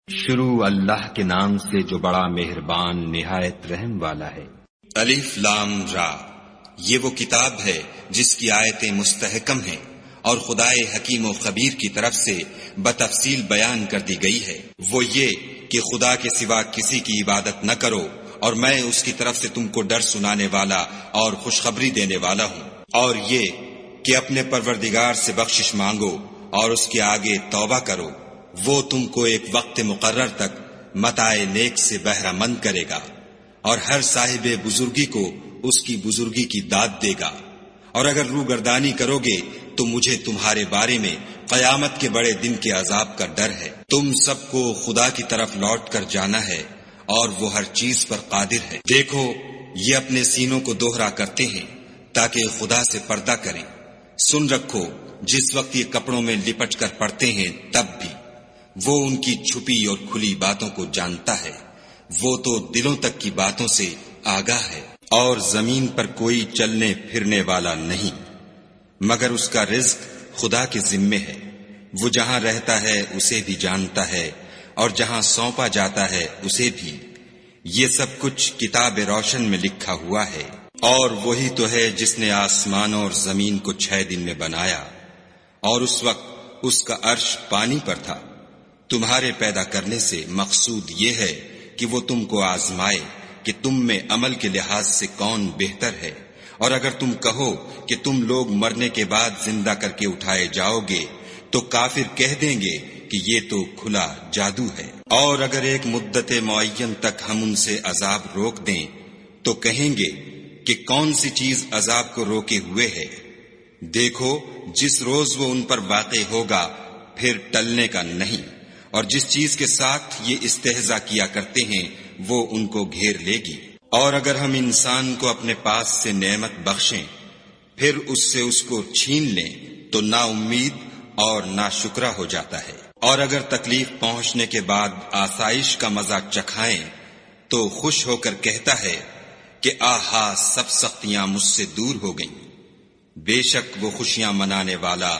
شروع اللہ کے نام سے جو بڑا مہربان نہایت رحم والا ہے۔ الف لام را، یہ وہ کتاب ہے جس کی آیتیں مستحکم ہیں اور خدائے حکیم و خبیر کی طرف سے بتفصیل بیان کر دی گئی ہے۔ وہ یہ کہ خدا کے سوا کسی کی عبادت نہ کرو اور میں اس کی طرف سے تم کو ڈر سنانے والا اور خوشخبری دینے والا ہوں، اور یہ کہ اپنے پروردگار سے بخشش مانگو اور اس کے آگے توبہ کرو، وہ تم کو ایک وقت مقرر تک متاع نیک سے بہرہ مند کرے گا اور ہر صاحب بزرگی کو اس کی بزرگی کی داد دے گا، اور اگر روگردانی کرو گے تو مجھے تمہارے بارے میں قیامت کے بڑے دن کے عذاب کا ڈر ہے۔ تم سب کو خدا کی طرف لوٹ کر جانا ہے اور وہ ہر چیز پر قادر ہے۔ دیکھو، یہ اپنے سینوں کو دوہرا کرتے ہیں تاکہ خدا سے پردہ کریں۔ سن رکھو، جس وقت یہ کپڑوں میں لپٹ کر پڑتے ہیں تب بھی وہ ان کی چھپی اور کھلی باتوں کو جانتا ہے، وہ تو دلوں تک کی باتوں سے آگاہ ہے۔ اور زمین پر کوئی چلنے پھرنے والا نہیں مگر اس کا رزق خدا کے ذمے ہے، وہ جہاں رہتا ہے اسے بھی جانتا ہے اور جہاں سونپا جاتا ہے اسے بھی۔ یہ سب کچھ کتاب روشن میں لکھا ہوا ہے۔ اور وہی تو ہے جس نے آسمانوں اور زمین کو 6 دن میں بنایا، اور اس وقت اس کا عرش پانی پر تھا۔ تمہارے پیدا کرنے سے مقصود یہ ہے کہ وہ تم کو آزمائے کہ تم میں عمل کے لحاظ سے کون بہتر ہے، اور اگر تم کہو کہ تم لوگ مرنے کے بعد زندہ کر کے اٹھائے جاؤ گے تو کافر کہہ دیں گے کہ یہ تو کھلا جادو ہے۔ اور اگر ایک مدت معین تک ہم ان سے عذاب روک دیں تو کہیں گے کہ کون سی چیز عذاب کو روکے ہوئے ہے۔ دیکھو، جس روز وہ ان پر واقع ہوگا پھر ٹلنے کا نہیں، اور جس چیز کے ساتھ یہ استہزاء کیا کرتے ہیں وہ ان کو گھیر لے گی۔ اور اگر ہم انسان کو اپنے پاس سے نعمت بخشیں پھر اس سے اس کو چھین لیں تو نا امید اور نا شکرا ہو جاتا ہے۔ اور اگر تکلیف پہنچنے کے بعد آسائش کا مزہ چکھائیں تو خوش ہو کر کہتا ہے کہ آہا، سب سختیاں مجھ سے دور ہو گئیں۔ بے شک وہ خوشیاں منانے والا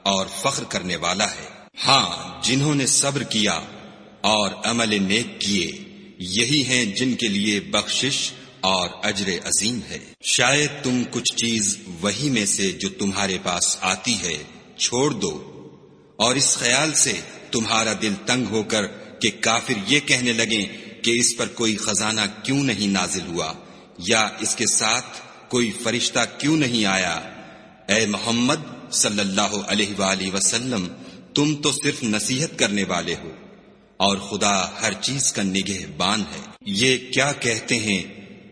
اور فخر کرنے والا ہے۔ ہاں، جنہوں نے صبر کیا اور عمل نیک کیے، یہی ہیں جن کے لیے بخشش اور اجر عظیم ہے۔ شاید تم کچھ چیز وہی میں سے جو تمہارے پاس آتی ہے چھوڑ دو، اور اس خیال سے تمہارا دل تنگ ہو کر کہ کافر یہ کہنے لگیں کہ اس پر کوئی خزانہ کیوں نہیں نازل ہوا، یا اس کے ساتھ کوئی فرشتہ کیوں نہیں آیا۔ اے محمد صلی اللہ علیہ وآلہ وسلم، تم تو صرف نصیحت کرنے والے ہو اور خدا ہر چیز کا نگہبان ہے۔ یہ کیا کہتے ہیں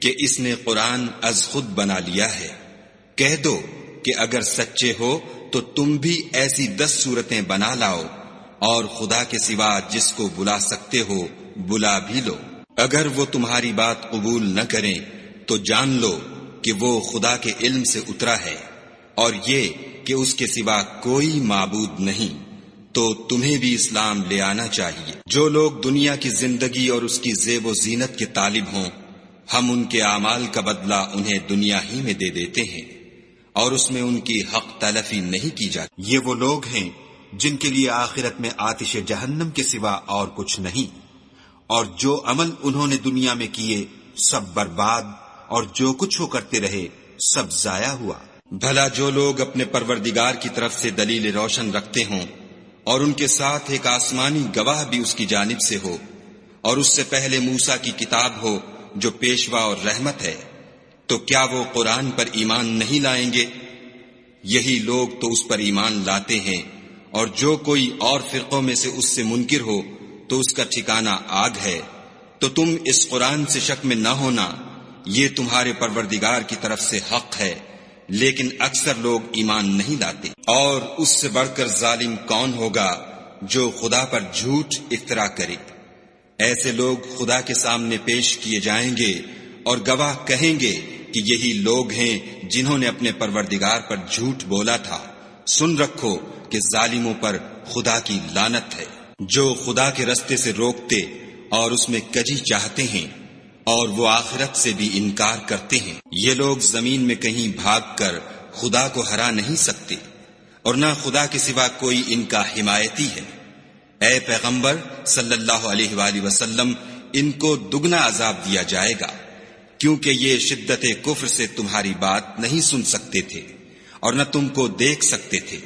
کہ اس نے قرآن از خود بنا لیا ہے؟ کہہ دو کہ اگر سچے ہو تو تم بھی ایسی 10 صورتیں بنا لاؤ، اور خدا کے سوا جس کو بلا سکتے ہو بلا بھی لو۔ اگر وہ تمہاری بات قبول نہ کریں تو جان لو کہ وہ خدا کے علم سے اترا ہے، اور یہ کہ اس کے سوا کوئی معبود نہیں، تو تمہیں بھی اسلام لے آنا چاہیے۔ جو لوگ دنیا کی زندگی اور اس کی زیب و زینت کے طالب ہوں، ہم ان کے اعمال کا بدلہ انہیں دنیا ہی میں دے دیتے ہیں، اور اس میں ان کی حق تلفی نہیں کی جاتی۔ یہ وہ لوگ ہیں جن کے لیے آخرت میں آتش جہنم کے سوا اور کچھ نہیں، اور جو عمل انہوں نے دنیا میں کیے سب برباد، اور جو کچھ وہ کرتے رہے سب ضائع ہوا۔ بھلا جو لوگ اپنے پروردگار کی طرف سے دلیل روشن رکھتے ہوں اور ان کے ساتھ ایک آسمانی گواہ بھی اس کی جانب سے ہو، اور اس سے پہلے موسیٰ کی کتاب ہو جو پیشوا اور رحمت ہے، تو کیا وہ قرآن پر ایمان نہیں لائیں گے؟ یہی لوگ تو اس پر ایمان لاتے ہیں، اور جو کوئی اور فرقوں میں سے اس سے منکر ہو تو اس کا ٹھکانہ آگ ہے۔ تو تم اس قرآن سے شک میں نہ ہونا، یہ تمہارے پروردگار کی طرف سے حق ہے، لیکن اکثر لوگ ایمان نہیں لاتے۔ اور اس سے بڑھ کر ظالم کون ہوگا جو خدا پر جھوٹ افترا کرے؟ ایسے لوگ خدا کے سامنے پیش کیے جائیں گے اور گواہ کہیں گے کہ یہی لوگ ہیں جنہوں نے اپنے پروردگار پر جھوٹ بولا تھا۔ سن رکھو کہ ظالموں پر خدا کی لعنت ہے۔ جو خدا کے رستے سے روکتے اور اس میں کجی چاہتے ہیں اور وہ آخرت سے بھی انکار کرتے ہیں، یہ لوگ زمین میں کہیں بھاگ کر خدا کو ہرا نہیں سکتے، اور نہ خدا کے سوا کوئی ان کا حمایتی ہے۔ اے پیغمبر صلی اللہ علیہ وآلہ وسلم، ان کو دگنا عذاب دیا جائے گا، کیونکہ یہ شدت کفر سے تمہاری بات نہیں سن سکتے تھے اور نہ تم کو دیکھ سکتے تھے۔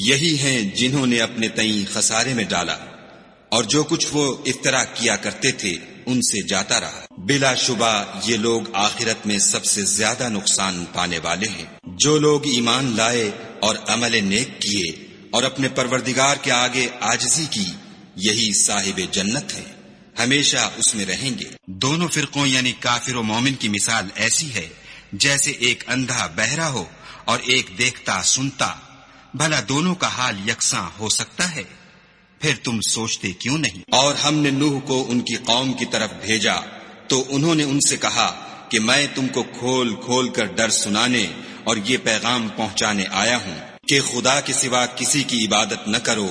یہی ہیں جنہوں نے اپنے تئیں خسارے میں ڈالا، اور جو کچھ وہ افترا کیا کرتے تھے ان سے جاتا رہا۔ بلا شبہ یہ لوگ آخرت میں سب سے زیادہ نقصان پانے والے ہیں۔ جو لوگ ایمان لائے اور عمل نیک کیے اور اپنے پروردگار کے آگے عاجزی کی، یہی صاحب جنت ہیں، ہمیشہ اس میں رہیں گے۔ دونوں فرقوں یعنی کافر و مومن کی مثال ایسی ہے جیسے ایک اندھا بہرا ہو اور ایک دیکھتا سنتا۔ بھلا دونوں کا حال یکساں ہو سکتا ہے؟ پھر تم سوچتے کیوں نہیں؟ اور ہم نے نوح کو ان کی قوم کی طرف بھیجا تو انہوں نے ان سے کہا کہ میں تم کو کھول کھول کر ڈر سنانے اور یہ پیغام پہنچانے آیا ہوں کہ خدا کے سوا کسی کی عبادت نہ کرو،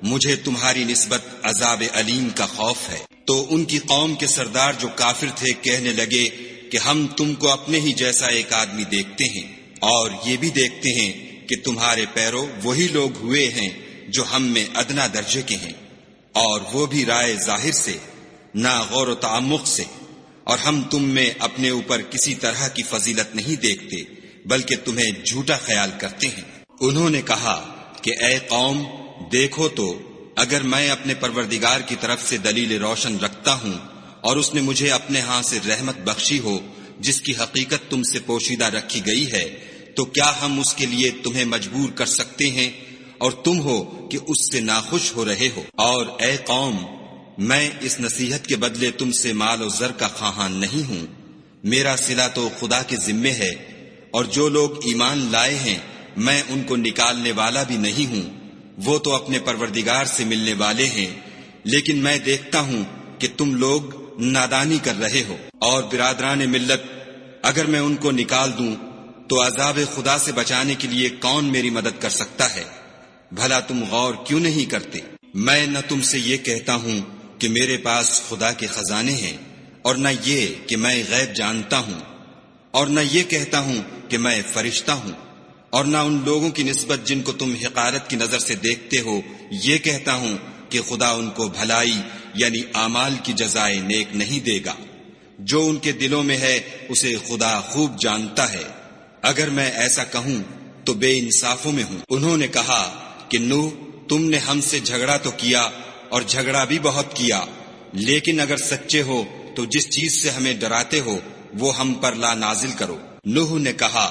مجھے تمہاری نسبت عذاب علیم کا خوف ہے۔ تو ان کی قوم کے سردار جو کافر تھے کہنے لگے کہ ہم تم کو اپنے ہی جیسا ایک آدمی دیکھتے ہیں، اور یہ بھی دیکھتے ہیں کہ تمہارے پیرو وہی لوگ ہوئے ہیں جو ہم میں ادنا درجے کے ہیں، اور وہ بھی رائے ظاہر سے، نہ غور و تعمق سے، اور ہم تم میں اپنے اوپر کسی طرح کی فضیلت نہیں دیکھتے بلکہ تمہیں جھوٹا خیال کرتے ہیں۔ انہوں نے کہا کہ اے قوم، دیکھو تو اگر میں اپنے پروردگار کی طرف سے دلیل روشن رکھتا ہوں اور اس نے مجھے اپنے ہاں سے رحمت بخشی ہو جس کی حقیقت تم سے پوشیدہ رکھی گئی ہے، تو کیا ہم اس کے لیے تمہیں مجبور کر سکتے ہیں اور تم ہو کہ اس سے ناخوش ہو رہے ہو؟ اور اے قوم، میں اس نصیحت کے بدلے تم سے مال و زر کا خواہاں نہیں ہوں، میرا صلہ تو خدا کے ذمے ہے، اور جو لوگ ایمان لائے ہیں میں ان کو نکالنے والا بھی نہیں ہوں، وہ تو اپنے پروردگار سے ملنے والے ہیں، لیکن میں دیکھتا ہوں کہ تم لوگ نادانی کر رہے ہو۔ اور برادران ملت، اگر میں ان کو نکال دوں تو عذاب خدا سے بچانے کے لیے کون میری مدد کر سکتا ہے؟ بھلا تم غور کیوں نہیں کرتے؟ میں نہ تم سے یہ کہتا ہوں کہ میرے پاس خدا کے خزانے ہیں، اور نہ یہ کہ میں غیب جانتا ہوں، اور نہ یہ کہتا ہوں کہ میں فرشتہ ہوں، اور نہ ان لوگوں کی نسبت جن کو تم حقارت کی نظر سے دیکھتے ہو یہ کہتا ہوں کہ خدا ان کو بھلائی یعنی اعمال کی جزائے نیک نہیں دے گا۔ جو ان کے دلوں میں ہے اسے خدا خوب جانتا ہے، اگر میں ایسا کہوں تو بے انصافوں میں ہوں۔ انہوں نے کہا کہ نوح، تم نے ہم سے جھگڑا تو کیا اور جھگڑا بھی بہت کیا، لیکن اگر سچے ہو تو جس چیز سے ہمیں ڈراتے ہو وہ ہم پر لا نازل کرو۔ نوح نے کہا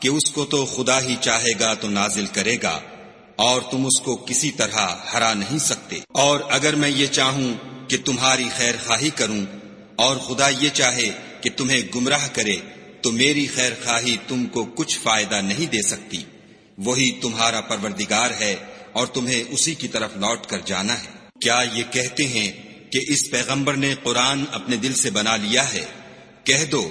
کہ اس کو تو خدا ہی چاہے گا تو نازل کرے گا، اور تم اس کو کسی طرح ہرا نہیں سکتے۔ اور اگر میں یہ چاہوں کہ تمہاری خیر خواہی کروں اور خدا یہ چاہے کہ تمہیں گمراہ کرے تو میری خیر خواہی تم کو کچھ فائدہ نہیں دے سکتی۔ وہی تمہارا پروردگار ہے اور تمہیں اسی کی طرف لوٹ کر جانا ہے۔ کیا یہ کہتے ہیں کہ اس پیغمبر نے قرآن اپنے دل سے بنا لیا ہے؟ کہہ دو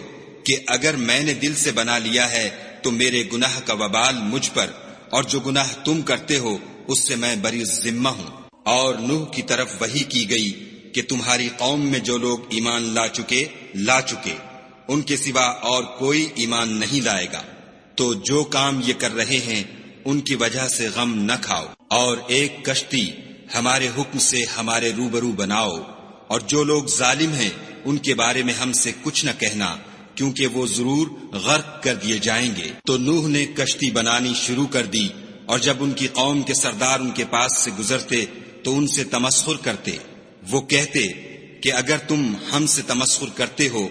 کہ اگر میں نے دل سے بنا لیا ہے تو میرے گناہ کا وبال مجھ پر، اور جو گناہ تم کرتے ہو اس سے میں بری ذمہ ہوں۔ اور نوح کی طرف وحی کی گئی کہ تمہاری قوم میں جو لوگ ایمان لا چکے ان کے سوا اور کوئی ایمان نہیں لائے گا، تو جو کام یہ کر رہے ہیں ان کی وجہ سے غم نہ کھاؤ، اور ایک کشتی ہمارے حکم سے ہمارے روبرو بناؤ، اور جو لوگ ظالم ہیں ان کے بارے میں ہم سے کچھ نہ کہنا، کیونکہ وہ ضرور غرق کر دیے جائیں گے۔ تو نوح نے کشتی بنانی شروع کر دی، اور جب ان کی قوم کے سردار ان کے پاس سے گزرتے تو ان سے تمسخر کرتے۔ وہ کہتے کہ اگر تم ہم سے تمسخر کرتے ہو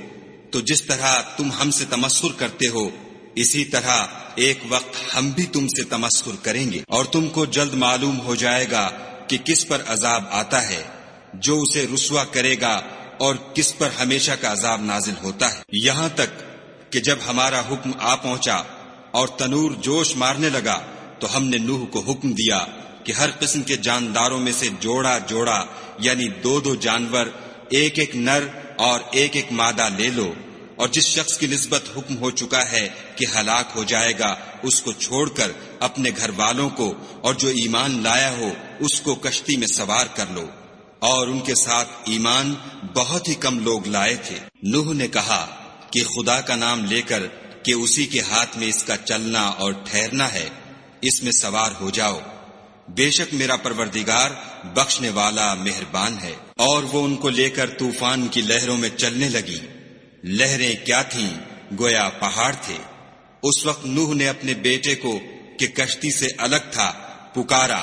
تو جس طرح تم ہم سے تمسخر کرتے ہو اسی طرح ایک وقت ہم بھی تم سے تمسخر کریں گے، اور تم کو جلد معلوم ہو جائے گا کہ کس پر عذاب آتا ہے جو اسے رسوا کرے گا اور کس پر ہمیشہ کا عذاب نازل ہوتا ہے۔ یہاں تک کہ جب ہمارا حکم آ پہنچا اور تنور جوش مارنے لگا تو ہم نے نوح کو حکم دیا کہ ہر قسم کے جانداروں میں سے جوڑا جوڑا یعنی 2 جانور، ایک نر اور ایک مادہ لے لو، اور جس شخص کی نسبت حکم ہو چکا ہے کہ ہلاک ہو جائے گا اس کو چھوڑ کر اپنے گھر والوں کو اور جو ایمان لایا ہو اس کو کشتی میں سوار کر لو۔ اور ان کے ساتھ ایمان بہت ہی کم لوگ لائے تھے۔ نوح نے کہا کہ خدا کا نام لے کر کہ اسی کے ہاتھ میں اس کا چلنا اور ٹھہرنا ہے، اس میں سوار ہو جاؤ، بے شک میرا پروردگار بخشنے والا مہربان ہے۔ اور وہ ان کو لے کر طوفان کی لہروں میں چلنے لگی۔ لہریں کیا تھیں؟ گویا پہاڑ تھے۔ اس وقت نوح نے اپنے بیٹے کو کہ کشتی سے الگ تھا پکارا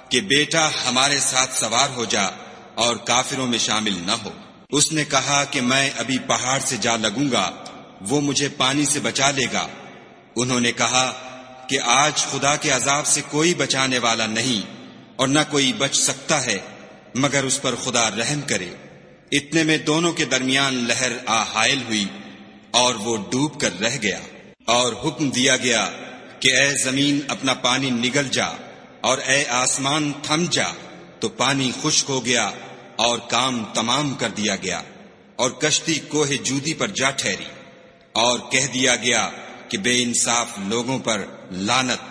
کہ بیٹا ہمارے ساتھ سوار ہو جا اور کافروں میں شامل نہ ہو۔ اس نے کہا کہ میں ابھی پہاڑ سے جا لگوں گا، وہ مجھے پانی سے بچا لے گا۔ انہوں نے کہا کہ آج خدا کے عذاب سے کوئی بچانے والا نہیں اور نہ کوئی بچ سکتا ہے مگر اس پر خدا رحم کرے۔ اتنے میں دونوں کے درمیان لہر آ حائل ہوئی اور وہ ڈوب کر رہ گیا، اور حکم دیا گیا کہ اے زمین اپنا پانی نگل جا اور اے آسمان تھم جا، تو پانی خشک ہو گیا اور کام تمام کر دیا گیا، اور کشتی کوہ جودی پر جا ٹھہری، اور کہہ دیا گیا کہ بے انصاف لوگوں پر لعنت۔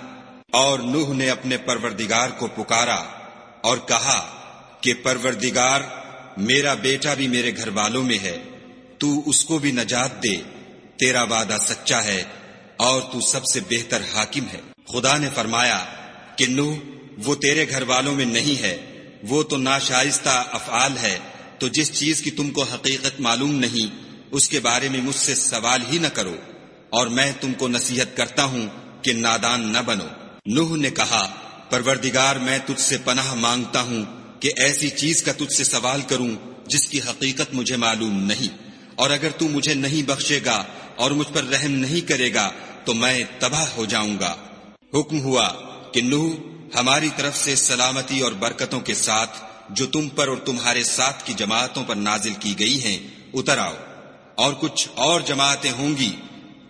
اور نوح نے اپنے پروردگار کو پکارا اور کہا کہ پروردگار میرا بیٹا بھی میرے گھر والوں میں ہے، تو اس کو بھی نجات دے، تیرا وعدہ سچا ہے اور تو سب سے بہتر حاکم ہے۔ خدا نے فرمایا کہ نوح وہ تیرے گھر والوں میں نہیں ہے، وہ تو ناشائستہ افعال ہے، تو جس چیز کی تم کو حقیقت معلوم نہیں اس کے بارے میں مجھ سے سوال ہی نہ کرو، اور میں تم کو نصیحت کرتا ہوں کہ نادان نہ بنو۔ نوح نے کہا پروردگار میں تجھ سے پناہ مانگتا ہوں کہ ایسی چیز کا تجھ سے سوال کروں جس کی حقیقت مجھے معلوم نہیں، اور اگر تو مجھے نہیں بخشے گا اور مجھ پر رحم نہیں کرے گا تو میں تباہ ہو جاؤں گا۔ حکم ہوا کہ نوح ہماری طرف سے سلامتی اور برکتوں کے ساتھ جو تم پر اور تمہارے ساتھ کی جماعتوں پر نازل کی گئی ہیں اتر آؤ، اور کچھ اور جماعتیں ہوں گی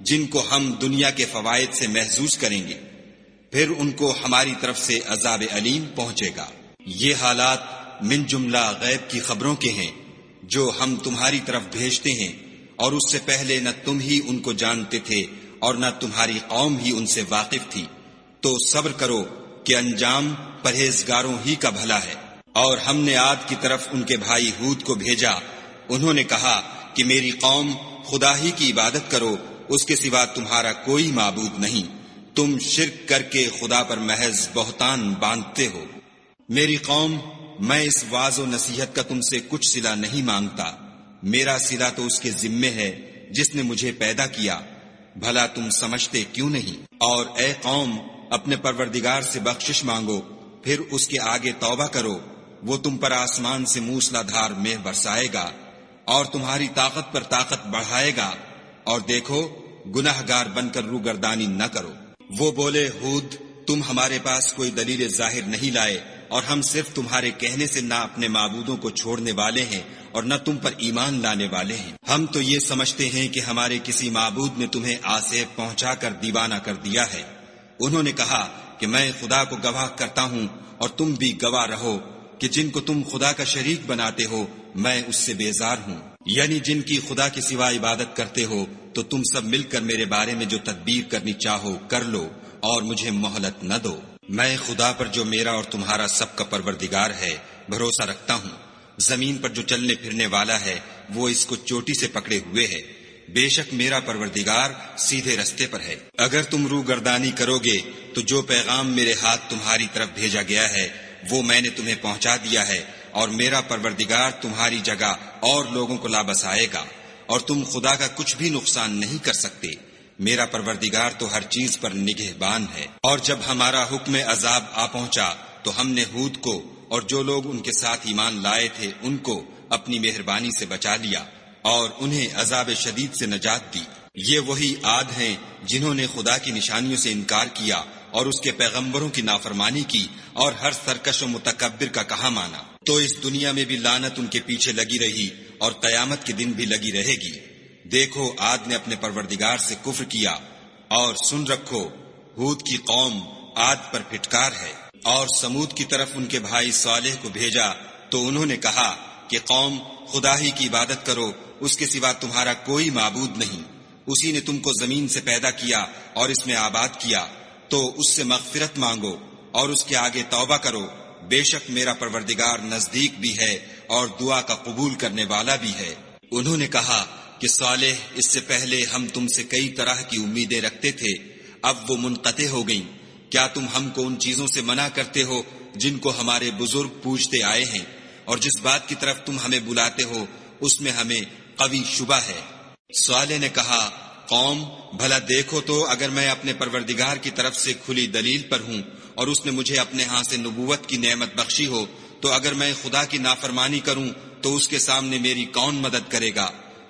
جن کو ہم دنیا کے فوائد سے محظوظ کریں گے، پھر ان کو ہماری طرف سے عذاب علیم پہنچے گا۔ یہ حالات من جملہ غیب کی خبروں کے ہیں جو ہم تمہاری طرف بھیجتے ہیں، اور اس سے پہلے نہ تم ہی ان کو جانتے تھے اور نہ تمہاری قوم ہی ان سے واقف تھی، تو صبر کرو کہ انجام پرہیزگاروں ہی کا بھلا ہے۔ اور ہم نے عاد کی طرف ان کے بھائی ہود کو بھیجا، انہوں نے کہا کہ میری قوم خدا ہی کی عبادت کرو، اس کے سوا تمہارا کوئی معبود نہیں، تم شرک کر کے خدا پر محض بہتان باندھتے ہو۔ میری قوم میں اس واعظ و نصیحت کا تم سے کچھ صلہ نہیں مانگتا، میرا صلہ تو اس کے ذمے ہے جس نے مجھے پیدا کیا، بھلا تم سمجھتے کیوں نہیں؟ اور اے قوم اپنے پروردگار سے بخشش مانگو، پھر اس کے آگے توبہ کرو، وہ تم پر آسمان سے موسلا دھار مے برسائے گا اور تمہاری طاقت پر طاقت بڑھائے گا، اور دیکھو گناہ گار بن کر روگردانی نہ کرو۔ وہ بولے ہود تم ہمارے پاس کوئی دلیل ظاہر نہیں لائے، اور ہم صرف تمہارے کہنے سے نہ اپنے معبودوں کو چھوڑنے والے ہیں اور نہ تم پر ایمان لانے والے ہیں، ہم تو یہ سمجھتے ہیں کہ ہمارے کسی معبود نے تمہیں آسیب پہنچا کر دیوانہ کر دیا ہے۔ انہوں نے کہا کہ میں خدا کو گواہ کرتا ہوں اور تم بھی گواہ رہو کہ جن کو تم خدا کا شریک بناتے ہو میں اس سے بیزار ہوں، یعنی جن کی خدا کے سوا عبادت کرتے ہو، تو تم سب مل کر میرے بارے میں جو تدبیر کرنی چاہو کر لو اور مجھے مہلت نہ دو۔ میں خدا پر جو میرا اور تمہارا سب کا پروردگار ہے بھروسہ رکھتا ہوں، زمین پر جو چلنے پھرنے والا ہے وہ اس کو چوٹی سے پکڑے ہوئے ہے، بے شک میرا پروردگار سیدھے رستے پر ہے۔ اگر تم روگردانی کرو گے تو جو پیغام میرے ہاتھ تمہاری طرف بھیجا گیا ہے وہ میں نے تمہیں پہنچا دیا ہے، اور میرا پروردگار تمہاری جگہ اور لوگوں کو لا بسائے گا، اور تم خدا کا کچھ بھی نقصان نہیں کر سکتے، میرا پروردگار تو ہر چیز پر نگہبان ہے۔ اور جب ہمارا حکم عذاب آ پہنچا تو ہم نے ہود کو اور جو لوگ ان کے ساتھ ایمان لائے تھے ان کو اپنی مہربانی سے بچا لیا اور انہیں عذاب شدید سے نجات دی۔ یہ وہی عاد ہیں جنہوں نے خدا کی نشانیوں سے انکار کیا اور اس کے پیغمبروں کی نافرمانی کی اور ہر سرکش و متکبر کا کہا مانا، تو اس دنیا میں بھی لعنت ان کے پیچھے لگی رہی اور قیامت کے دن بھی لگی رہے گی۔ دیکھو عاد نے اپنے پروردگار سے کفر کیا، اور سن رکھو ہود کی قوم عاد پر پھٹکار ہے۔ اور سمود کی طرف ان کے بھائی صالح کو بھیجا تو انہوں نے کہا کہ قوم خدا ہی کی عبادت کرو، اس کے سوا تمہارا کوئی معبود نہیں، اسی نے تم کو زمین سے پیدا کیا اور اس میں آباد کیا، تو اس سے مغفرت مانگو اور اس کے آگے توبہ کرو، بے شک میرا پروردگار نزدیک بھی ہے اور دعا کا قبول کرنے والا بھی ہے۔ انہوں نے کہا کہ صالح اس سے پہلے ہم تم سے کئی طرح کی امیدیں رکھتے تھے، اب وہ منقطع ہو گئیں، کیا تم ہم کو ان چیزوں سے منع کرتے ہو جن کو ہمارے بزرگ پوجتے آئے ہیں، اور جس بات کی طرف تم ہمیں بلاتے ہو اس میں ہمیں قوی شبہ ہے۔ صالح نے کہا، قوم بھلا دیکھو تو اگر میں اپنے پروردگار کی طرف سے کھلی دلیل پر ہوں اور اس نے مجھے اپنے ہاں سے نبوت کی نعمت بخشی ہو، تو اگر میں خدا کی نافرمانی کروں تو اس کے سامنے میری کون مدد کرے گا؟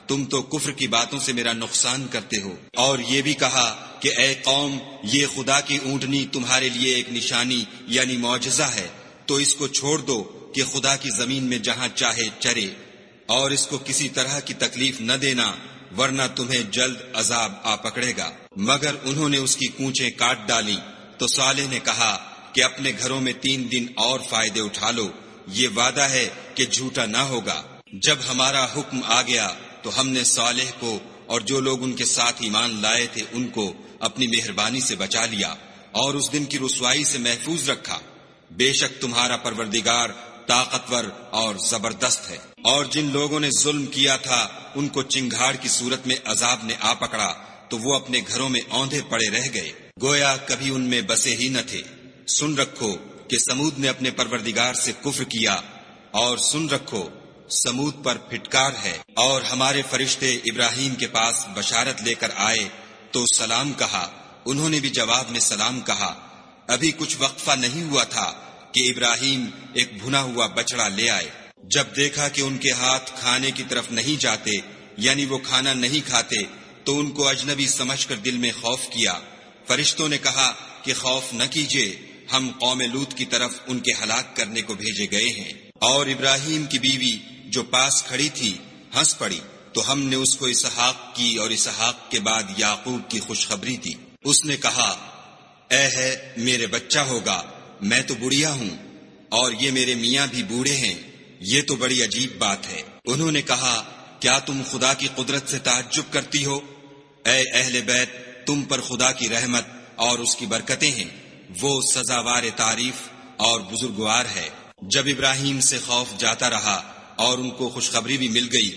تم تو کفر کی باتوں سے میرا نقصان کرتے ہو۔ اور یہ بھی کہا کہ اے قوم، یہ خدا کی اونٹنی تمہارے لیے ایک نشانی یعنی معجزہ ہے، تو اس کو چھوڑ دو کہ خدا کی زمین میں جہاں چاہے چرے، اور اس کو کسی طرح کی تکلیف نہ دینا، ورنہ تمہیں جلد عذاب آ پکڑے گا۔ مگر انہوں نے اس کی کونچیں کاٹ ڈالی۔ تو صالح نے کہا کہ اپنے گھروں میں 3 دن اور فائدے اٹھا لو، یہ وعدہ ہے کہ جھوٹا نہ ہوگا۔ جب ہمارا حکم آ گیا تو ہم نے صالح کو اور جو لوگ ان کے ساتھ ایمان لائے تھے ان کو اپنی مہربانی سے بچا لیا اور اس دن کی رسوائی سے محفوظ رکھا۔ بے شک تمہارا پروردگار طاقتور اور زبردست ہے۔ اور جن لوگوں نے ظلم کیا تھا ان کو چنگھاڑ کی صورت میں عذاب نے آ پکڑا تو وہ اپنے گھروں میں اوندھے پڑے رہ گئے، گویا کبھی ان میں بسے ہی نہ تھے۔ سن رکھو کہ سمود نے اپنے پروردگار سے کفر کیا، اور سن رکھو سمود پر پھٹکار ہے۔ اور ہمارے فرشتے ابراہیم کے پاس بشارت لے کر آئے تو سلام کہا، انہوں نے بھی جواب میں سلام کہا۔ ابھی کچھ وقفہ نہیں ہوا تھا کہ ابراہیم ایک بھنا ہوا بچڑا لے آئے۔ جب دیکھا کہ ان کے ہاتھ کھانے کی طرف نہیں جاتے، یعنی وہ کھانا نہیں کھاتے، تو ان کو اجنبی سمجھ کر دل میں خوف کیا۔ فرشتوں نے کہا کہ خوف نہ کیجیے، ہم قوم لوط کی طرف ان کے ہلاک کرنے کو بھیجے گئے ہیں۔ اور ابراہیم کی بیوی جو پاس کھڑی تھی ہنس پڑی، تو ہم نے اس کو اسحاق کی اور اسحاق کے بعد یعقوب کی خوشخبری دی۔ اس نے کہا، اے ہے میرے بچہ ہوگا، میں تو بڑھیا ہوں اور یہ میرے میاں بھی بوڑھے ہیں، یہ تو بڑی عجیب بات ہے۔ انہوں نے کہا، کیا تم خدا کی قدرت سے تعجب کرتی ہو؟ اے اہل بیت، تم پر خدا کی رحمت اور اس کی برکتیں ہیں، وہ سزاوار تعریف اور بزرگوار ہے۔ جب ابراہیم سے خوف جاتا رہا اور ان کو خوشخبری بھی مل گئی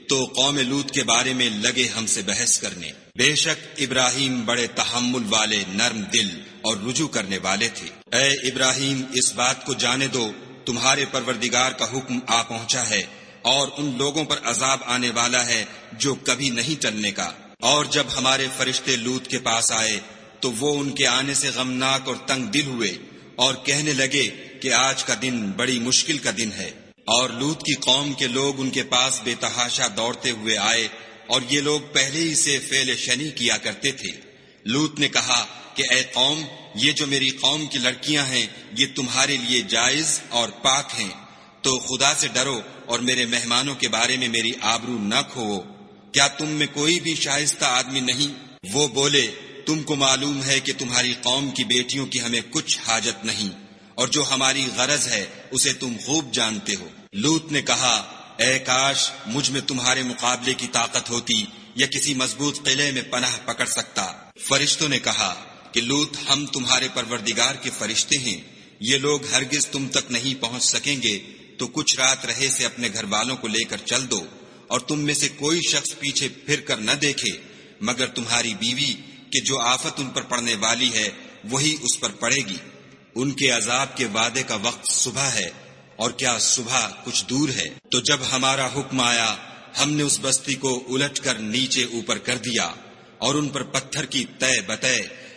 تو قوم لوط کے بارے میں لگے ہم سے بحث کرنے۔ بے شک ابراہیم بڑے تحمل والے، نرم دل اور رجوع کرنے والے تھے۔ اے ابراہیم، اس بات کو جانے دو تمہارے پروردگار کا حکم آ پہنچا ہے اور ان لوگوں پر عذاب آنے والا ہے جو کبھی نہیں ٹلنے کا۔ اور جب ہمارے فرشتے لوط کے پاس آئے تو وہ ان کے آنے سے غمناک اور تنگ دل ہوئے اور کہنے لگے کہ آج کا دن بڑی مشکل کا دن ہے۔ اور لوط کی قوم کے لوگ ان کے پاس بے تحاشا دوڑتے ہوئے آئے، اور یہ لوگ پہلے ہی سے فعل شنی کیا کرتے تھے۔ لوط نے کہا کہ اے قوم، یہ جو میری قوم کی لڑکیاں ہیں یہ تمہارے لیے جائز اور پاک ہیں، تو خدا سے ڈرو اور میرے مہمانوں کے بارے میں میری آبرو نہ کھوو۔ کیا تم میں کوئی بھی شائستہ آدمی نہیں؟ وہ بولے، تم کو معلوم ہے کہ تمہاری قوم کی بیٹیوں کی ہمیں کچھ حاجت نہیں، اور جو ہماری غرض ہے اسے تم خوب جانتے ہو۔ لوط نے کہا، اے کاش مجھ میں تمہارے مقابلے کی طاقت ہوتی یا کسی مضبوط قلعے میں پناہ پکڑ سکتا۔ فرشتوں نے کہا کہ لوط، ہم تمہارے پروردگار کے فرشتے ہیں، یہ لوگ ہرگز تم تک نہیں پہنچ سکیں گے، تو کچھ رات رہے سے اپنے گھر والوں کو لے کر چل دو، اور تم میں سے کوئی شخص پیچھے پھر کر نہ دیکھے مگر تمہاری بیوی، کہ جو آفت ان پر پڑنے والی ہے وہی اس پر پڑے گی۔ ان کے عذاب کے وعدے کا وقت صبح ہے، اور کیا صبح کچھ دور ہے؟ تو جب ہمارا حکم آیا ہم نے اس بستی کو الٹ کر نیچے اوپر کر دیا اور ان پر پتھر کی تہ بتہ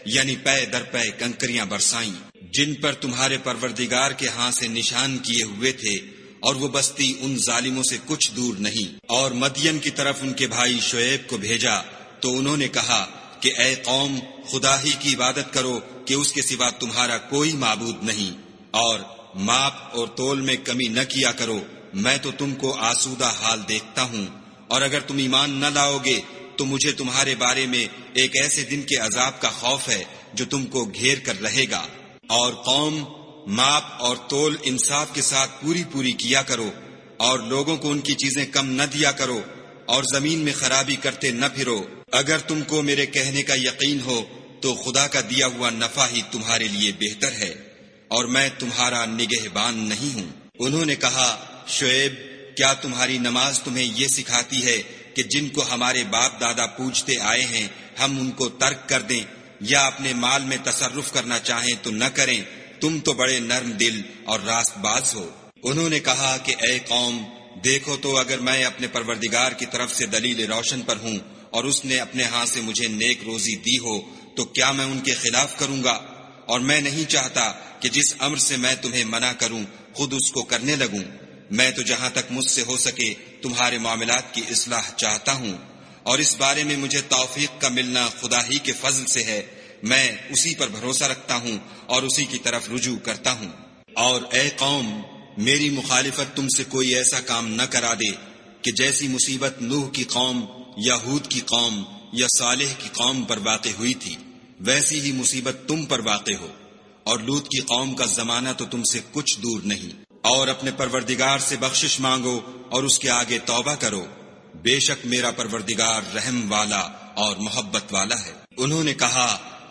یعنی پے در پے کنکریاں برسائیں، جن پر تمہارے پروردگار کے ہاں سے نشان کیے ہوئے تھے، اور وہ بستی ان ظالموں سے کچھ دور نہیں۔ اور مدین کی طرف ان کے بھائی شعیب کو بھیجا تو انہوں نے کہا کہ اے قوم، خدا ہی کی عبادت کرو کہ اس کے سوا تمہارا کوئی معبود نہیں، اور ماپ اور تول میں کمی نہ کیا کرو، میں تو تم کو آسودہ حال دیکھتا ہوں، اور اگر تم ایمان نہ لاؤ گے تو مجھے تمہارے بارے میں ایک ایسے دن کے عذاب کا خوف ہے جو تم کو گھیر کر رہے گا۔ اور قوم، ماپ اور تول انصاف کے ساتھ پوری پوری کیا کرو، اور لوگوں کو ان کی چیزیں کم نہ دیا کرو، اور زمین میں خرابی کرتے نہ پھرو۔ اگر تم کو میرے کہنے کا یقین ہو تو خدا کا دیا ہوا نفع ہی تمہارے لیے بہتر ہے، اور میں تمہارا نگہبان نہیں ہوں۔ انہوں نے کہا، شعیب، کیا تمہاری نماز تمہیں یہ سکھاتی ہے کہ جن کو ہمارے باپ دادا پوجتے آئے ہیں ہم ان کو ترک کر دیں، یا اپنے مال میں تصرف کرنا چاہیں تو نہ کریں، تم تو بڑے نرم دل اور راست باز ہو۔ انہوں نے کہا کہ اے قوم، دیکھو تو اگر میں اپنے پروردگار کی طرف سے دلیل روشن پر ہوں اور اس نے اپنے ہاں سے مجھے نیک روزی دی ہو تو کیا میں ان کے خلاف کروں گا؟ اور میں نہیں چاہتا کہ جس امر سے میں تمہیں منع کروں خود اس کو کرنے لگوں۔ میں تو جہاں تک مجھ سے ہو سکے تمہارے معاملات کی اصلاح چاہتا ہوں، اور اس بارے میں مجھے توفیق کا ملنا خدا ہی کے فضل سے ہے۔ میں اسی پر بھروسہ رکھتا ہوں اور اسی کی طرف رجوع کرتا ہوں۔ اور اے قوم، میری مخالفت تم سے کوئی ایسا کام نہ کرا دے کہ جیسی مصیبت نوح کی قوم یا ہود کی قوم یا صالح کی قوم پر واقع ہوئی تھی، ویسی ہی مصیبت تم پر واقع ہو۔ اور لوط کی قوم کا زمانہ تو تم سے کچھ دور نہیں۔ اور اپنے پروردگار سے بخشش مانگو اور اس کے آگے توبہ کرو، بے شک میرا پروردگار رحم والا اور محبت والا ہے۔ انہوں نے کہا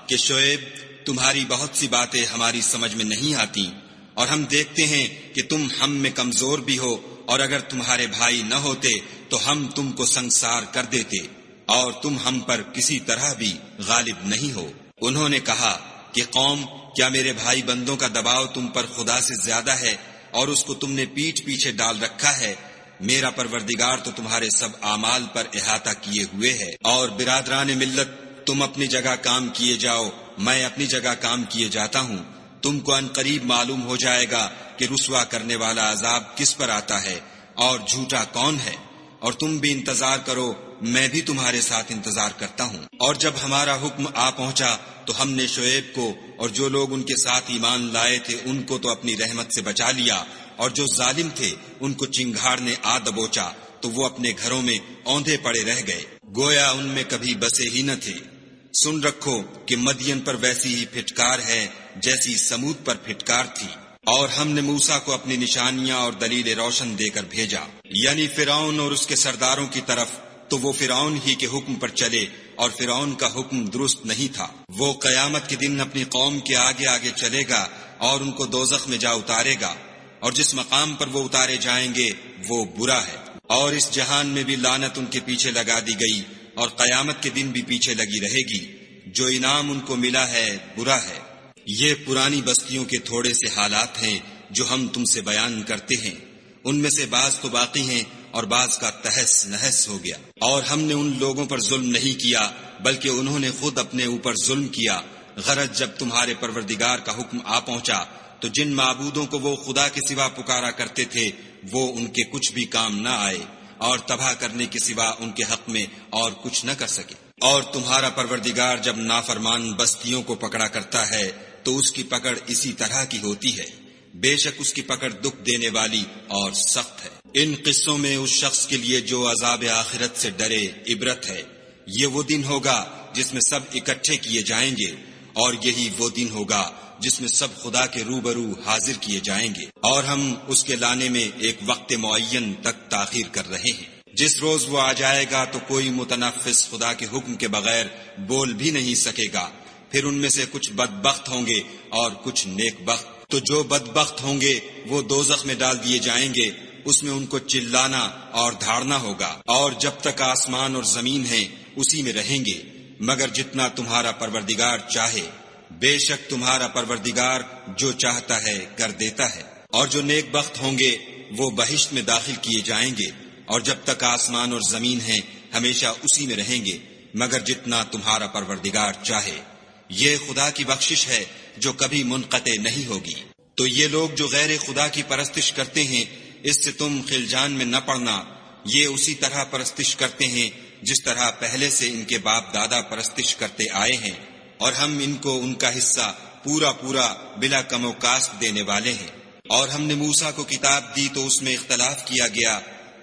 کہ شعیب، تمہاری بہت سی باتیں ہماری سمجھ میں نہیں آتی، اور ہم دیکھتے ہیں کہ تم ہم میں کمزور بھی ہو، اور اگر تمہارے بھائی نہ ہوتے تو ہم تم کو سنگسار کر دیتے، اور تم ہم پر کسی طرح بھی غالب نہیں ہو۔ انہوں نے کہا کہ قوم، کیا میرے بھائی بندوں کا دباؤ تم پر خدا سے زیادہ ہے اور اس کو تم نے پیٹھ پیچھے ڈال رکھا ہے؟ میرا پروردگار تو تمہارے سب اعمال پر احاطہ کیے ہوئے ہے۔ اور برادران ملت، تم اپنی جگہ کام کیے جاؤ، میں اپنی جگہ کام کیے جاتا ہوں۔ تم کو ان قریب معلوم ہو جائے گا کہ رسوا کرنے والا عذاب کس پر آتا ہے اور جھوٹا کون ہے، اور تم بھی انتظار کرو، میں بھی تمہارے ساتھ انتظار کرتا ہوں۔ اور جب ہمارا حکم آ پہنچا تو ہم نے شعیب کو اور جو لوگ ان کے ساتھ ایمان لائے تھے ان کو تو اپنی رحمت سے بچا لیا، اور جو ظالم تھے ان کو چنگھاڑ نے آ دبوچا تو وہ اپنے گھروں میں اوندھے پڑے رہ گئے، گویا ان میں کبھی بسے ہی نہ تھے۔ سن رکھو کہ مدین پر ویسی ہی پھٹکار ہے جیسی سمود پر پھٹکار تھی۔ اور ہم نے موسیٰ کو اپنی نشانیاں اور دلیل روشن دے کر بھیجا، یعنی فرعون اور اس کے سرداروں کی طرف، تو وہ فرعون ہی کے حکم پر چلے، اور فرعون کا حکم درست نہیں تھا۔ وہ قیامت کے دن اپنی قوم کے آگے آگے چلے گا اور ان کو دوزخ میں جا اتارے گا، اور جس مقام پر وہ اتارے جائیں گے وہ برا ہے۔ اور اس جہان میں بھی لعنت ان کے پیچھے لگا دی گئی، اور قیامت کے دن بھی پیچھے لگی رہے گی۔ جو انعام ان کو ملا ہے برا ہے۔ یہ پرانی بستیوں کے تھوڑے سے حالات ہیں جو ہم تم سے بیان کرتے ہیں، ان میں سے بعض تو باقی ہیں اور بعض کا تہس نہس ہو گیا۔ اور ہم نے ان لوگوں پر ظلم نہیں کیا بلکہ انہوں نے خود اپنے اوپر ظلم کیا۔ غرض جب تمہارے پروردگار کا حکم آ پہنچا تو جن معبودوں کو وہ خدا کے سوا پکارا کرتے تھے وہ ان کے کچھ بھی کام نہ آئے، اور تباہ کرنے کے سوا ان کے حق میں اور کچھ نہ کر سکے۔ اور تمہارا پروردگار جب نافرمان بستیوں کو پکڑا کرتا ہے تو اس کی پکڑ اسی طرح کی ہوتی ہے، بے شک اس کی پکڑ دکھ دینے والی اور سخت ہے۔ ان قصوں میں اس شخص کے لیے جو عذاب آخرت سے ڈرے عبرت ہے۔ یہ وہ دن ہوگا جس میں سب اکٹھے کیے جائیں گے، اور یہی وہ دن ہوگا جس میں سب خدا کے روبرو حاضر کیے جائیں گے، اور ہم اس کے لانے میں ایک وقت معین تک تاخیر کر رہے ہیں۔ جس روز وہ آ جائے گا تو کوئی متنفس خدا کے حکم کے بغیر بول بھی نہیں سکے گا۔ پھر ان میں سے کچھ بدبخت ہوں گے اور کچھ نیک بخت۔ تو جو بدبخت ہوں گے وہ دوزخ میں ڈال دیے جائیں گے، اس میں ان کو چلانا اور دھاڑنا ہوگا، اور جب تک آسمان اور زمین ہیں اسی میں رہیں گے، مگر جتنا تمہارا پروردگار چاہے۔ بے شک تمہارا پروردگار جو چاہتا ہے کر دیتا ہے۔ اور جو نیک بخت ہوں گے وہ بہشت میں داخل کیے جائیں گے، اور جب تک آسمان اور زمین ہیں ہمیشہ اسی میں رہیں گے، مگر جتنا تمہارا پروردگار چاہے۔ یہ خدا کی بخشش ہے جو کبھی منقطع نہیں ہوگی۔ تو یہ لوگ جو غیر خدا کی پرستش کرتے ہیں اس سے تم خلجان میں نہ پڑنا، یہ اسی طرح پرستش کرتے ہیں جس طرح پہلے سے ان کے باپ دادا پرستش کرتے آئے ہیں، اور ہم ان کو ان کا حصہ پورا پورا بلا کم و کاست دینے والے ہیں۔ اور ہم نے موسیٰ کو کتاب دی تو اس میں اختلاف کیا گیا،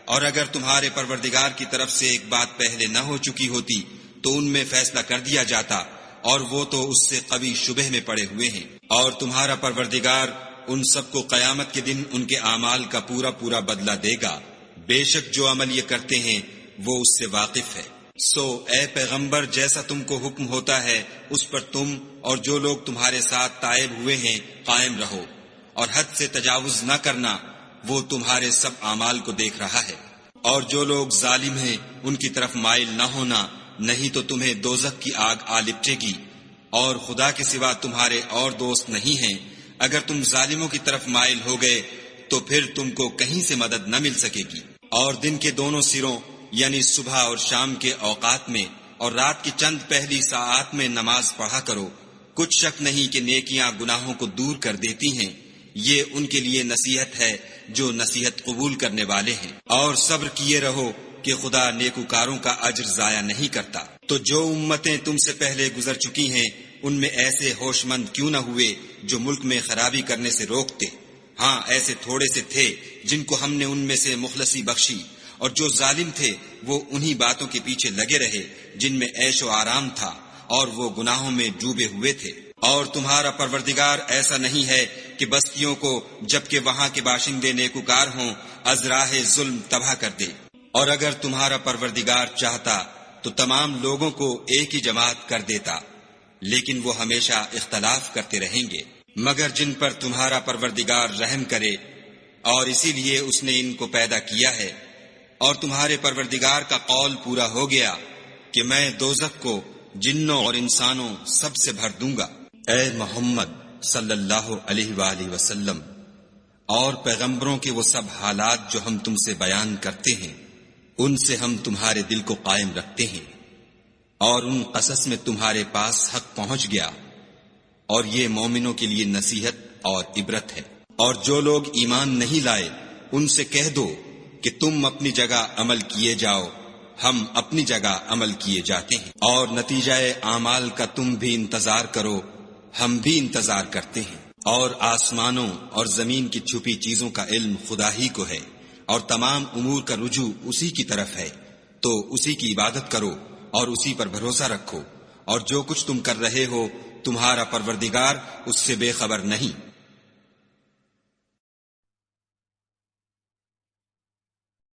اور اگر تمہارے پروردگار کی طرف سے ایک بات پہلے نہ ہو چکی ہوتی تو ان میں فیصلہ کر دیا جاتا، اور وہ تو اس سے قوی شبہ میں پڑے ہوئے ہیں۔ اور تمہارا پروردگار ان سب کو قیامت کے دن ان کے اعمال کا پورا پورا بدلہ دے گا، بے شک جو عمل یہ کرتے ہیں وہ اس سے واقف ہے۔ سو اے پیغمبر، جیسا تم کو حکم ہوتا ہے اس پر تم اور جو لوگ تمہارے ساتھ تائب ہوئے ہیں قائم رہو، اور حد سے تجاوز نہ کرنا، وہ تمہارے سب اعمال کو دیکھ رہا ہے۔ اور جو لوگ ظالم ہیں ان کی طرف مائل نہ ہونا، نہیں تو تمہیں دوزخ کی آگ آ لپٹے گی۔ اور خدا کے سوا تمہارے اور دوست نہیں ہیں، اگر تم ظالموں کی طرف مائل ہو گئے تو پھر تم کو کہیں سے مدد نہ مل سکے گی۔ اور دن کے دونوں سروں یعنی صبح اور شام کے اوقات میں اور رات کی چند پہلی ساعات میں نماز پڑھا کرو، کچھ شک نہیں کہ نیکیاں گناہوں کو دور کر دیتی ہیں، یہ ان کے لیے نصیحت ہے جو نصیحت قبول کرنے والے ہیں۔ اور صبر کیے رہو کہ خدا نیکوکاروں کا اجر ضائع نہیں کرتا۔ تو جو امتیں تم سے پہلے گزر چکی ہیں ان میں ایسے ہوش مند کیوں نہ ہوئے جو ملک میں خرابی کرنے سے روکتے؟ ہاں ایسے تھوڑے سے تھے جن کو ہم نے ان میں سے مخلصی بخشی، اور جو ظالم تھے وہ انہی باتوں کے پیچھے لگے رہے جن میں عیش و آرام تھا، اور وہ گناہوں میں ڈوبے ہوئے تھے۔ اور تمہارا پروردگار ایسا نہیں ہے کہ بستیوں کو جبکہ وہاں کے باشندے نیکوکار ہوں از راہ ظلم تباہ کر دے، اور اگر تمہارا پروردگار چاہتا تو تمام لوگوں کو ایک ہی جماعت کر دیتا، لیکن وہ ہمیشہ اختلاف کرتے رہیں گے، مگر جن پر تمہارا پروردگار رحم کرے، اور اسی لیے اس نے ان کو پیدا کیا ہے۔ اور تمہارے پروردگار کا قول پورا ہو گیا کہ میں دوزخ کو جنوں اور انسانوں سب سے بھر دوں گا۔ اے محمد صلی اللہ علیہ وآلہ وسلم اور پیغمبروں کے وہ سب حالات جو ہم تم سے بیان کرتے ہیں ان سے ہم تمہارے دل کو قائم رکھتے ہیں، اور ان قصص میں تمہارے پاس حق پہنچ گیا، اور یہ مومنوں کے لیے نصیحت اور عبرت ہے۔ اور جو لوگ ایمان نہیں لائے ان سے کہہ دو کہ تم اپنی جگہ عمل کیے جاؤ، ہم اپنی جگہ عمل کیے جاتے ہیں، اور نتیجہ اعمال کا تم بھی انتظار کرو، ہم بھی انتظار کرتے ہیں۔ اور آسمانوں اور زمین کی چھپی چیزوں کا علم خدا ہی کو ہے، اور تمام امور کا رجوع اسی کی طرف ہے، تو اسی کی عبادت کرو اور اسی پر بھروسہ رکھو، اور جو کچھ تم کر رہے ہو تمہارا پروردگار اس سے بے خبر نہیں۔